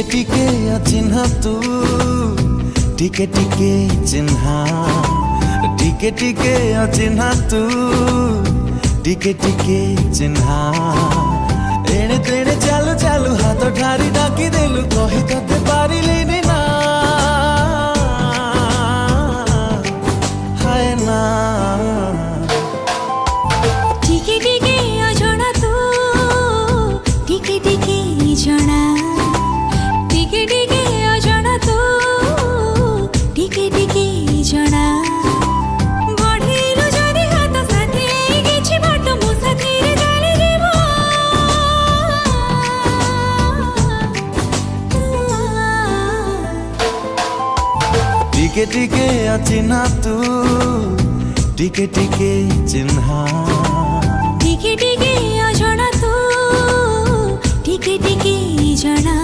टिके टिके अचिन्हा तू टिके टिके चिन्हा टिके टिके अचिन्हा तू टिके टिके चिन्हा एणे तेणे चालू चालू हाथ ठारी डाकी देलु कही तते पारिलिनी ना हाय ना टिके टिके अजଣା तू टिके टिके जଣା टिके टिके अजଣା तू टिके टिके जଣା बढ़िलु जदि हाथ साथी किछि बाट मो साथी रे डाली देबो टिके टिके अचिन्हा तू टिके टिके चिन्हा टिके टिके अजଣା तू टिके टिके जଣା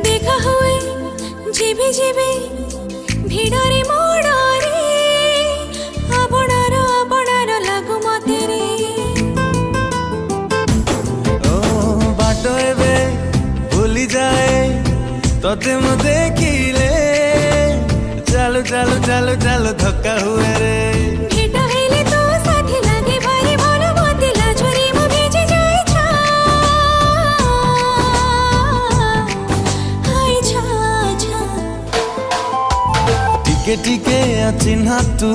देखा हुए जीवी जीवी भिड़रे मोड़रे आपणार लागु मते रे ओ बाटो एबे भूली जाए तते मु देखिले चालू चालू चालू चालू धक्का हुए रे भेट हेले तो साथी लागे भारी भल मते लाजरी मु भेजे जाई छा हाय छा छा टिके टिके अचिन्हा तू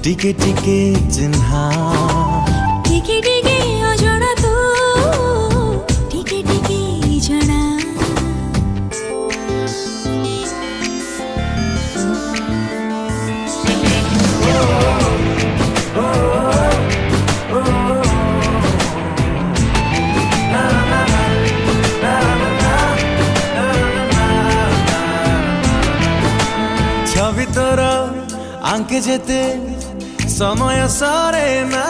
टिके टिके चिन्हा टिके टिके अजଣା तू टिके टिके जଣା छवि तोर आंके जेते समय सरे ना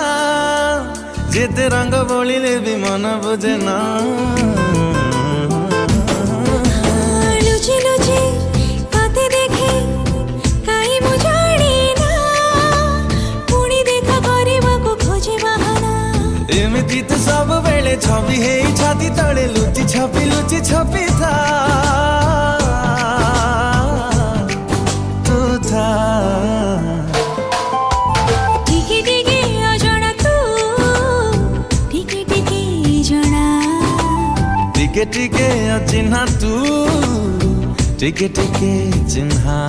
जेते रंग बोलिले भी मन बुझे ना लुचि लुचि तते देखे काई मु जानी ना पुणी देखा करबा को खोजे बहाना एमिति तो सब बेले छवि है छाती तले लुचि छपी था तू था टिके टिके अजଣା तू टिके टिके जଣା टिके टिके अचिन्हा तू टिके टिके चिन्हा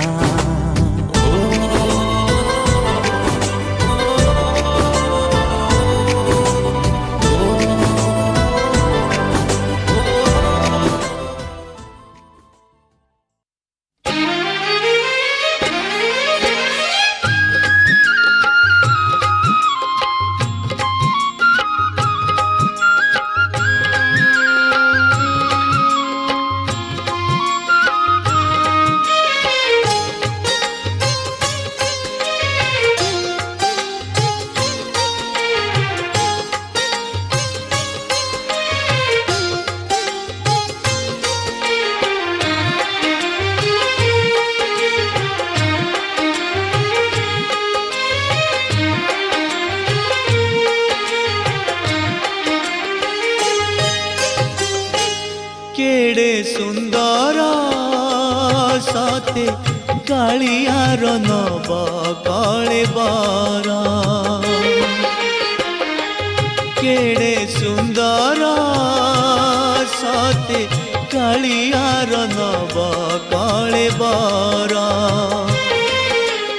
केड़े सुंदर सते कालियार नव कले बर केड़े सुंदर सते कालियार नव कले बर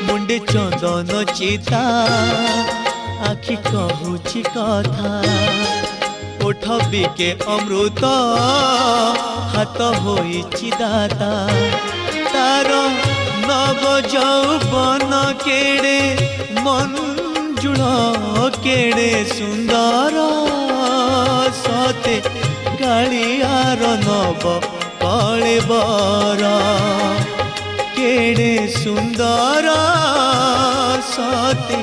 मुंडे चंदन चिता आखि कहूची कथा ओठ बिके अमृत हाथ होइछि दाता तार नव यौवन केड़े मंजुळ केड़े सुंदर सते कालियार नव कले बर केड़े सुंदर सते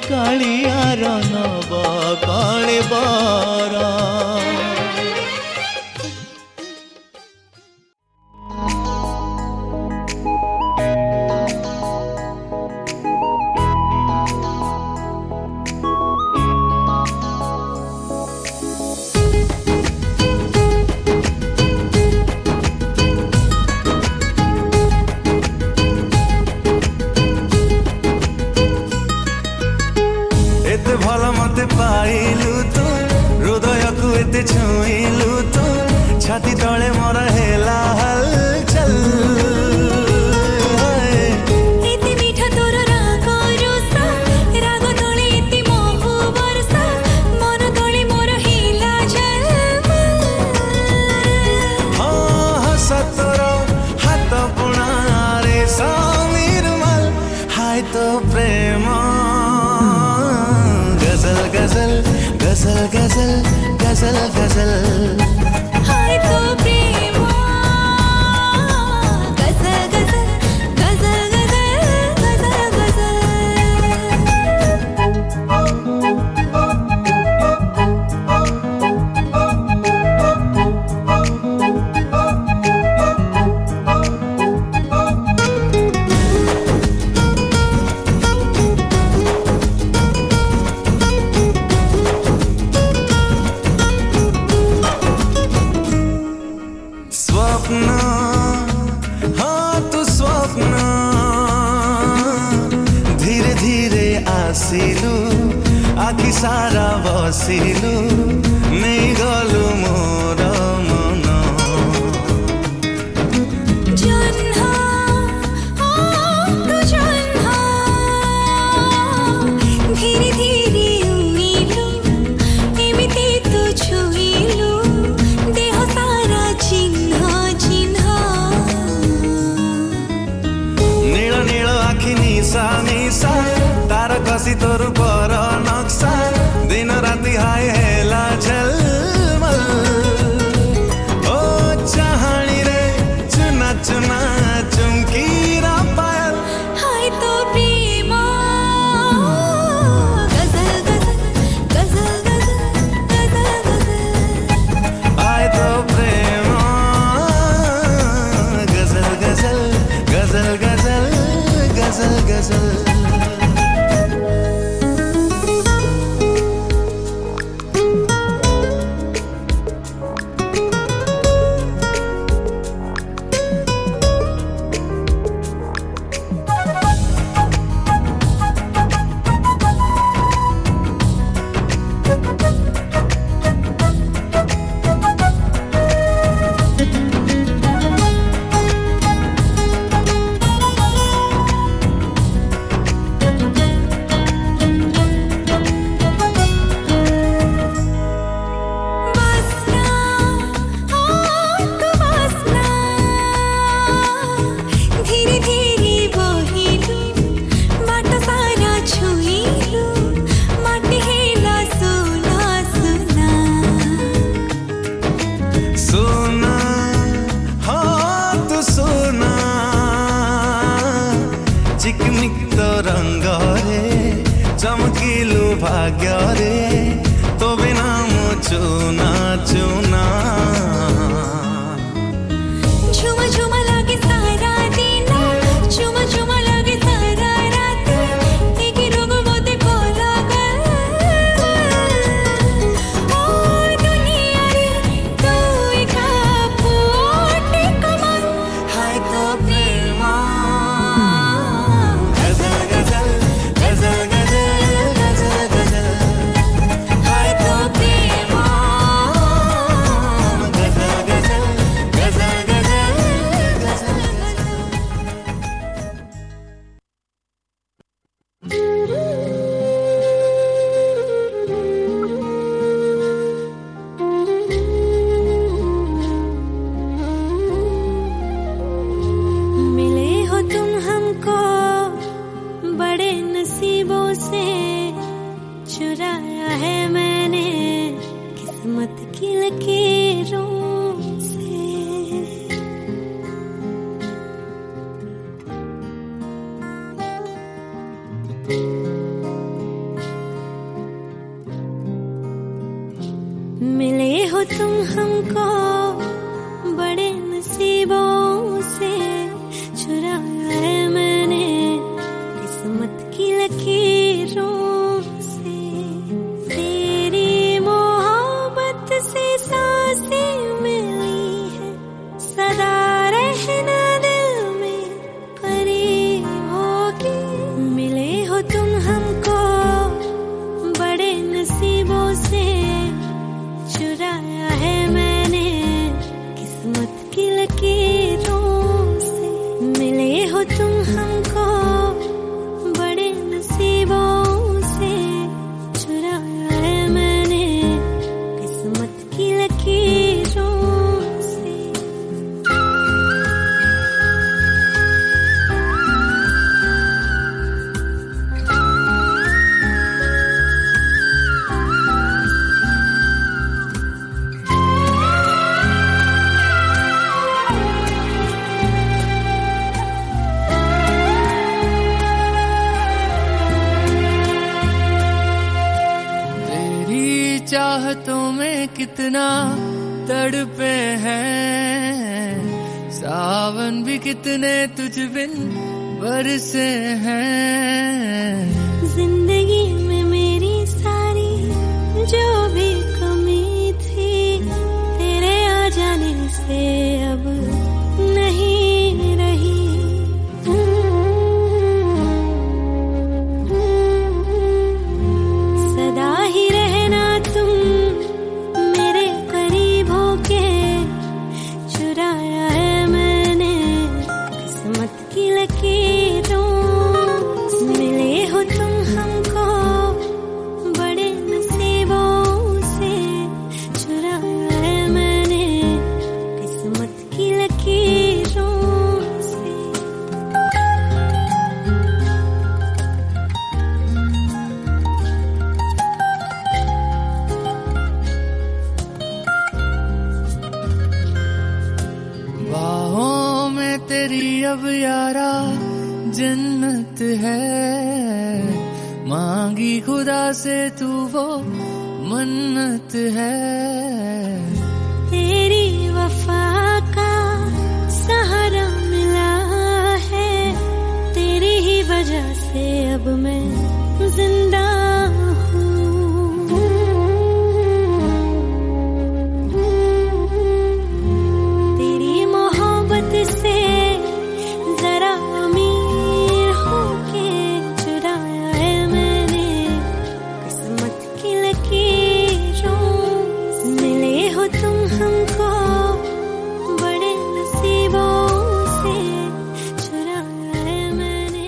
कालियार नव कलेबर। पाइलु तू हृदय को एते छुइलु तू छाती तले मोर हेला हलचल। एते मीठा तोर राग रोसा राग तोले एते मोह बरसा मन तोले मोर हेला झलमल। हाँ सतोर हाथ बुणा रे समीरमल हाय तो प्रेम गजल गजल गजल गजल गजल हाय तो प्रेम गजल गजल गजल गजल आखि सारा बसिलु नहीं गलु मोर मन। जन्हा तू जन्हा धीरे धीरे उइलु एमिति तू छुइलु देह सारा चिन्ह चिन्ह। नील नील आखि निशा निशा तार कसी तोर पर नक्शा दिन राति हाय हेला झलमल। ओ चाहनी रे चुना चुना चुमकीरा पायल हाय तो प्रेम गजल गजल गजल गजल गजल हाय तो प्रेम गजल गजल गजल गजल गजल गजल। चमकीलु भाग्य रे तो बिना मु चुना चुना। झुमा झुमा लागे सारा दिन झुमा झुमा लागे सारा रात एक रोग मोते भला गल। ओ दुनिया रे तू एका पोटे कमल हाय तो प्रेम गजल गजल गजल गजल गजल गजल हमको बड़े नसीबों से चुराया है मैंने किस्मत की लकीरों से। तेरी मोहब्बत से सांसें मिली है, सदा रहना दिल में करीब होगी। मिले हो तुम हमको बड़े नसीबों से चुराया है मैंने किस्मत की लकीरों से। मिले हो तुम हमको बड़े नसीबों से चुराया है मैंने किस्मत की लकीरों से। तेरी चाहतों में कितना तड़पे हैं, सावन भी कितने तुझ बिन बरसे हैं। जिंदगी में मेरी सारी जो भी कमी थी तेरे आ जाने से अब नहीं रही। सदा ही रहना तुम मेरे करीब होके चुराया है मैंने किस्मत की लकीरों से। मिले हो तुम हमको बड़े नसीबों से चुराया है मैंने किस्मत की लकीरों से। बाहों में तेरी अब यारा जन्नत है, मांगी खुदा से तू वो मन्नत है। तेरी वफा का सहारा मिला है, तेरी ही वजह से अब मैं जिंदा हूँ। तेरी मोहब्बत से जरा अमीर होके चुराया है मैंने किस्मत की लकीरों से। मिले हो तुम हमको बड़े नसीबों से चुराया है मैंने।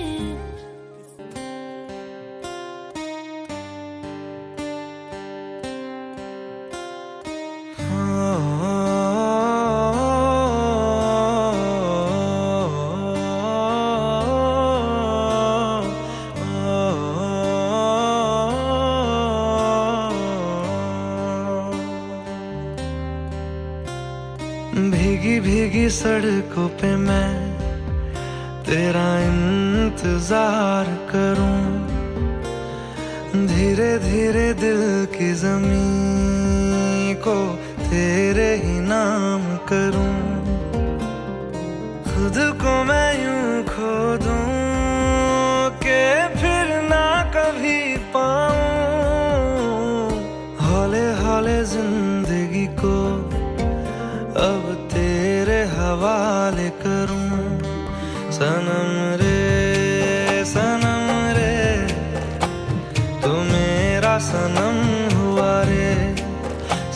भीगी भीगी सड़कों पे मैं तेरा इंतजार करूं, धीरे धीरे दिल की जमीन को तेरे ही नाम करूं। खुद को मैं यूं खो दूं कि फिर ना कभी पाऊं। हौले हौले जिंदगी को अब तेरे हवाले करूं। सनम रे तू मेरा सनम हुआ रे।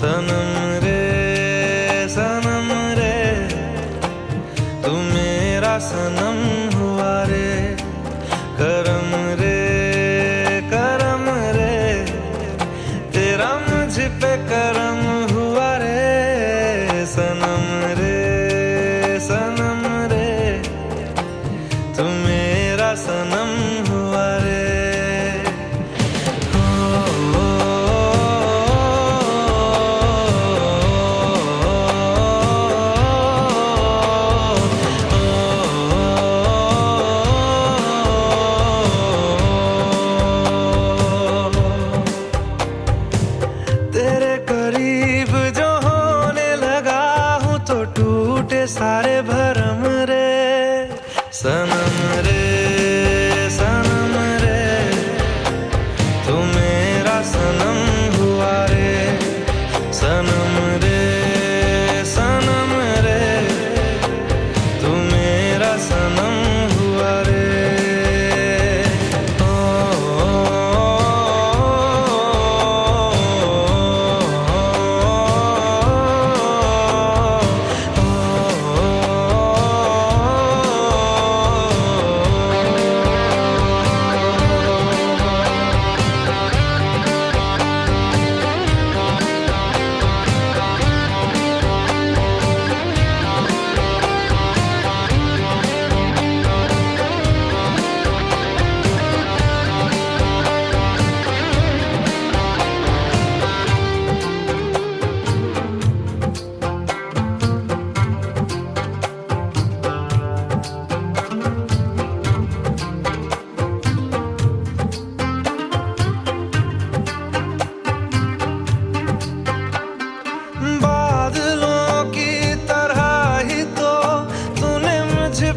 सनम रे तू मेरा सनम हुआ रे। करम रे तेरा मुझ पे करम हुआ रे। सनम रे तू मेरा सनम हुआ रे। तेरे सारे भरम रे सनम रे सनम रे तू मेरा सनम हुआ रे सनम रे सनम रे तू मेरा सनम हुआ रे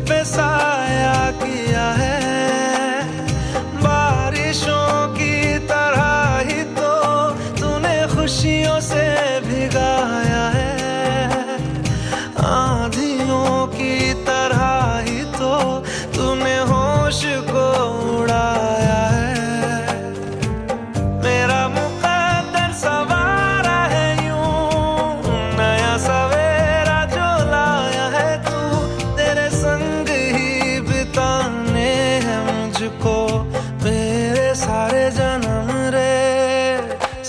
पे साया किया है बारिशों की तरह ही तो तूने खुशियों से भिगाया है आंधियों की तरह ही तो तूने होश को उड़ाया है मेरा मुकद्दर सवारा है यूं नया सवेरा जो लाया है तू तेरे संग ही बिताने हैं मुझको मेरे सारे जन्म रे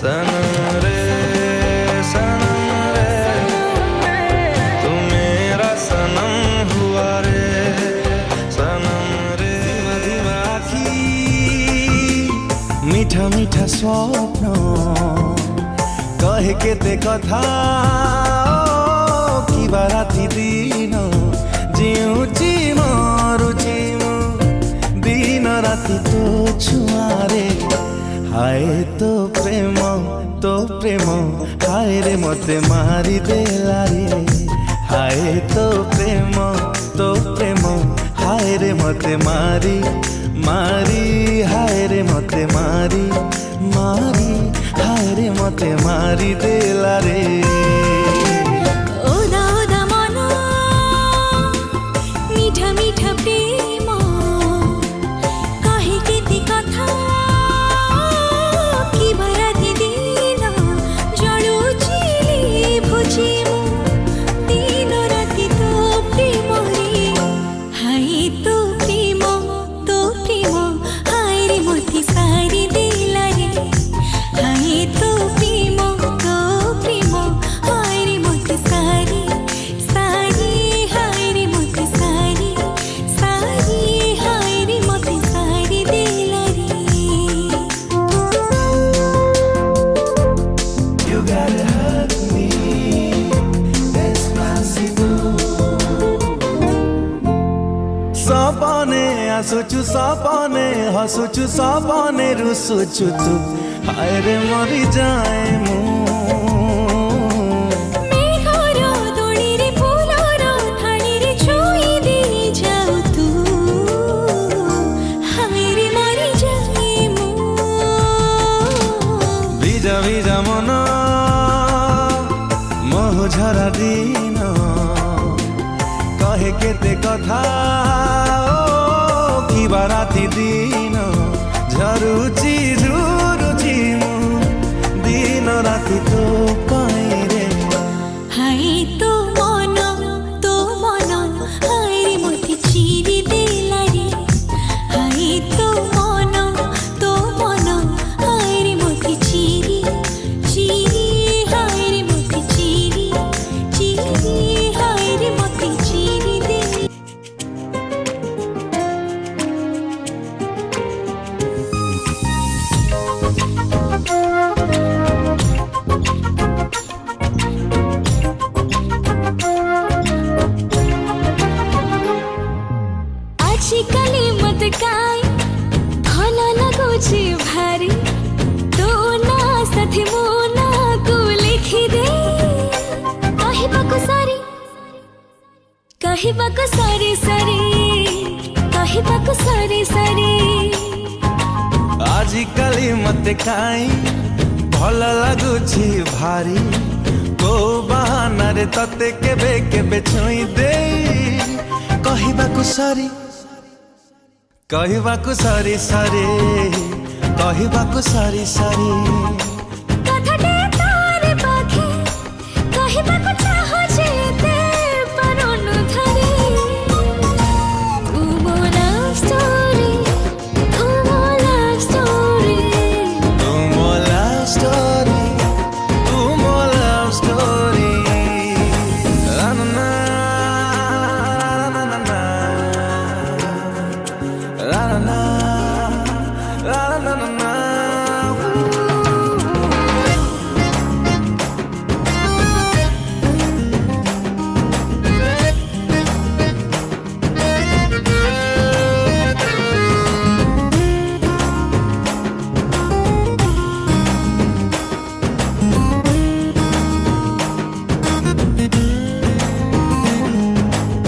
सनम रे सनम रे तू मेरा सनम हुआ रे सनम रे धीमा आखी मीठा मीठा स्वप्न कहे केते कथा किबा राति दिन जिउची मरुची मु दिन राति तो छुआरे हाय तो प्रेम हाय रे मते मारी देला रे हाय तो प्रेम हाय रे मते मारी मारी हाय रे मते मारी मारी हाय रे मते मारी देला रे ओदा ओदा मना मीठा मीठा प्रेम कहे केते कथा कि बराती दिन जड़ुची भुजी मु दिन राति तो प्रेम रे हाय तो प्रेम हाय रे मोती सारी देला रे हाय तो प्रेम हाय रे मोती सारी सारी हाय रे मोती सारी सारी हाय रे मोती सारी देला रे You gotta hug me, despacito. सपने आसुचु सपने हसुचु सपने रुसुचु तू हाय रे मरी जाए मु मेघर दोड़ी रे फूलर थाली रे छुई दे जाऊ तू हाय रे मरी जाए मु ভিজা ভিজা মন মোহ ঝরা দিন কহে কেতে কথা কিবা রাতি দিন ঝরুচি ঝুরুচি মু দিন রাতি তো পাই রে हाय तो मन हाय रे मोती चिरी देला रे हाय तो मन हाय रे मोती चिरी हाय रे मोती चिरी हाय रे मोती चिरी दे କହିବାକୁ ସରି ସରି କହିବାକୁ ସରି ସରି आजिकाली मते काई भल लगुछि भारी को बहाना रे तते केबे केबे छुई दे कहबाकु सरी सरी कहबाकु सरी सरी कथटे तारे पाखे କହିବାକୁ ଚାହୁଁଛି ଏତେ ପାରୁନୁ ଧରି ତୁ ମୋ love story ତୁ ମୋ love story तू मो लव स्टोरी तू मो लव स्टोरी ना ना ना ना ना ना ना ना ना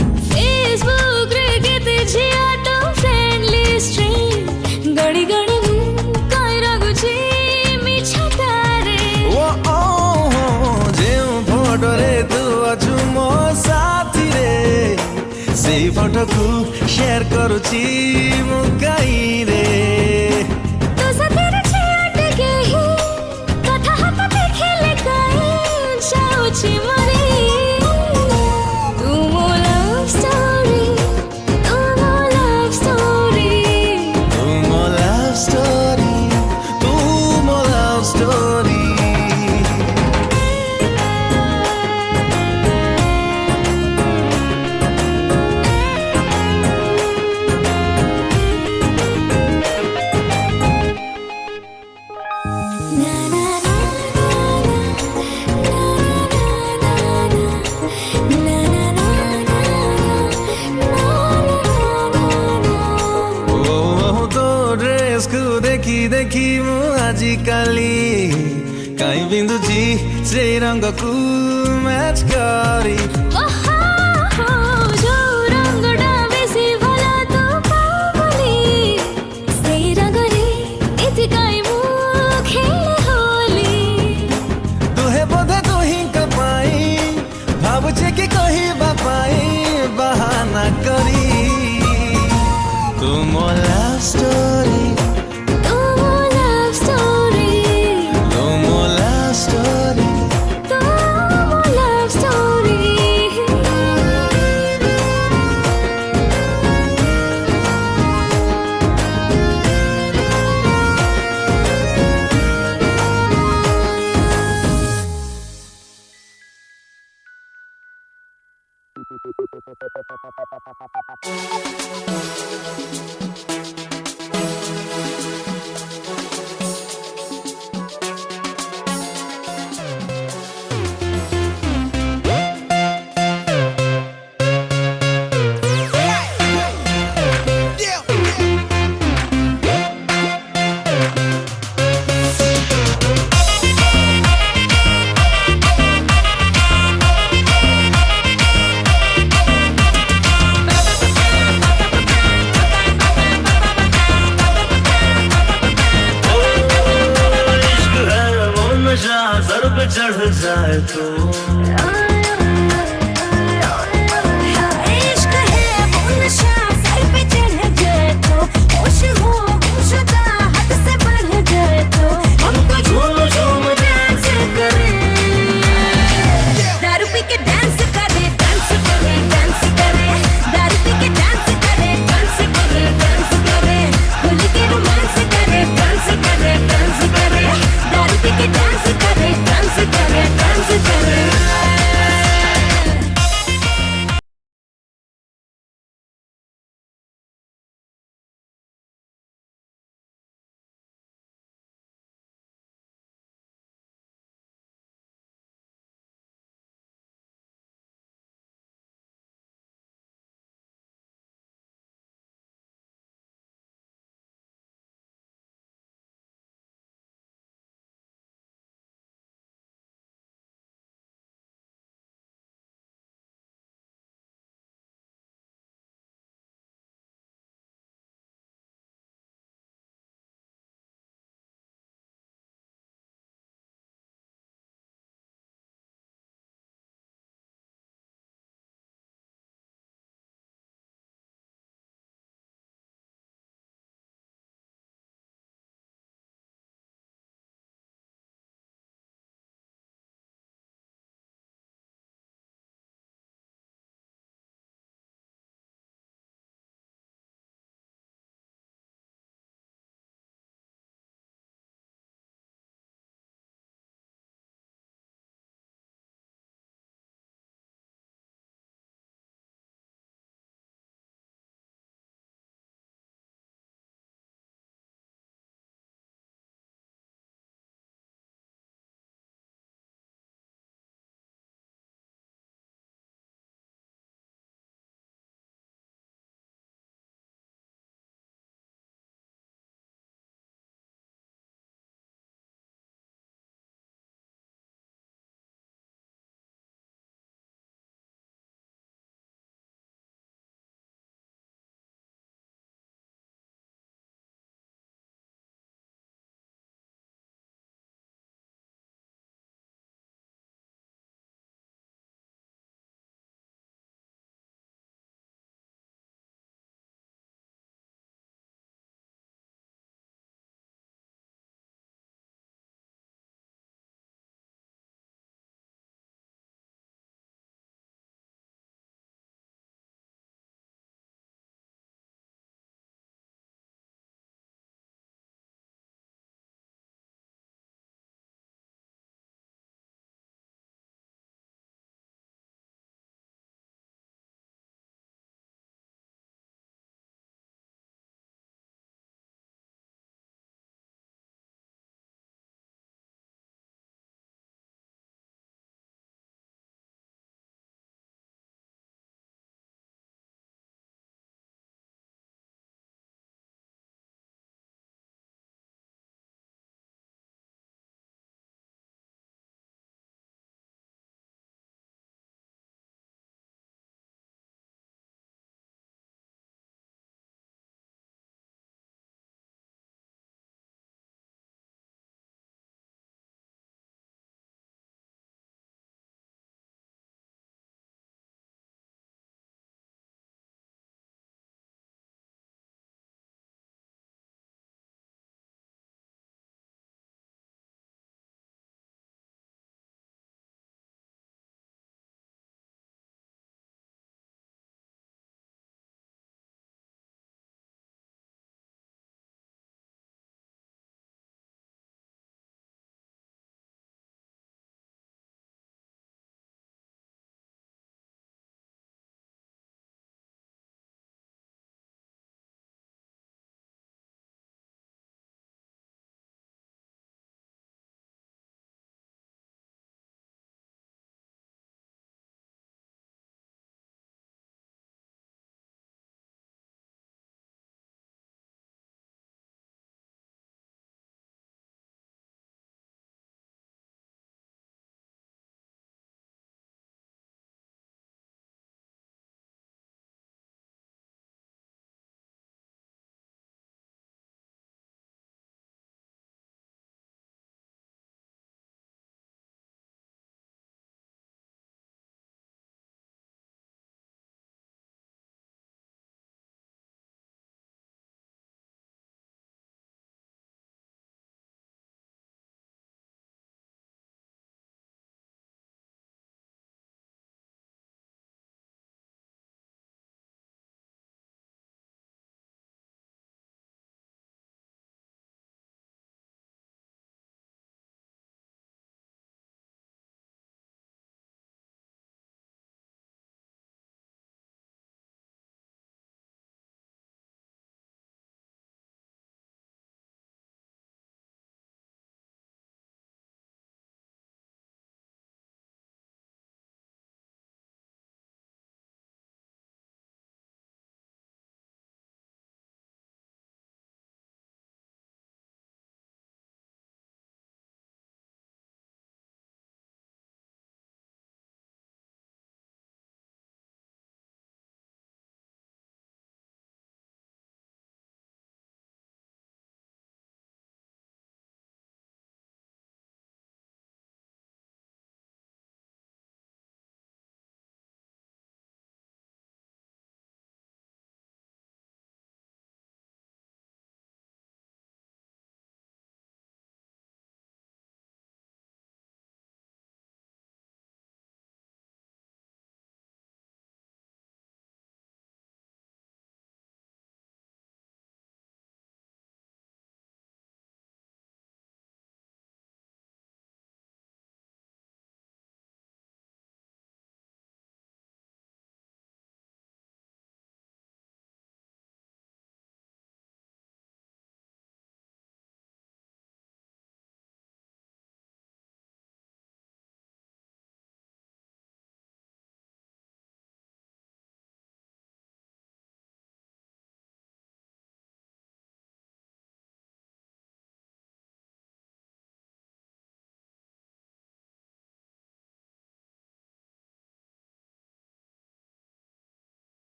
फेसबुक रे केते झिया तो फ्रेंडली स्ट्रीम गड़ी गड़ी कई रगुची मिछा तारे ओ जे फोटो रे तू अछु मो साथी रे से फोटो को शेयर करूची मु काई रे तो सतेरे छियाटे के ही कथा हाथ देखले कई जाउची मरे तू मो लव स्टोरी तू मो लव स्टोरी तू मो लव स्टोरी तू मो love story na na na ओ तो ड्रेस को देखी देखी मु आजिकाली काई बिंदुची से रंग को मैच करी जो रंगटा बेसी भला तो पावली से रंगरे इति काई मु खेले होली तुहे बोधे तू ही कपाई भावुचे कि कही बापाई बहाना करी तू मो लव स्टोरी तू मो लव स्टोरी तू मो लव स्टोरी तू मो लव स्टोरी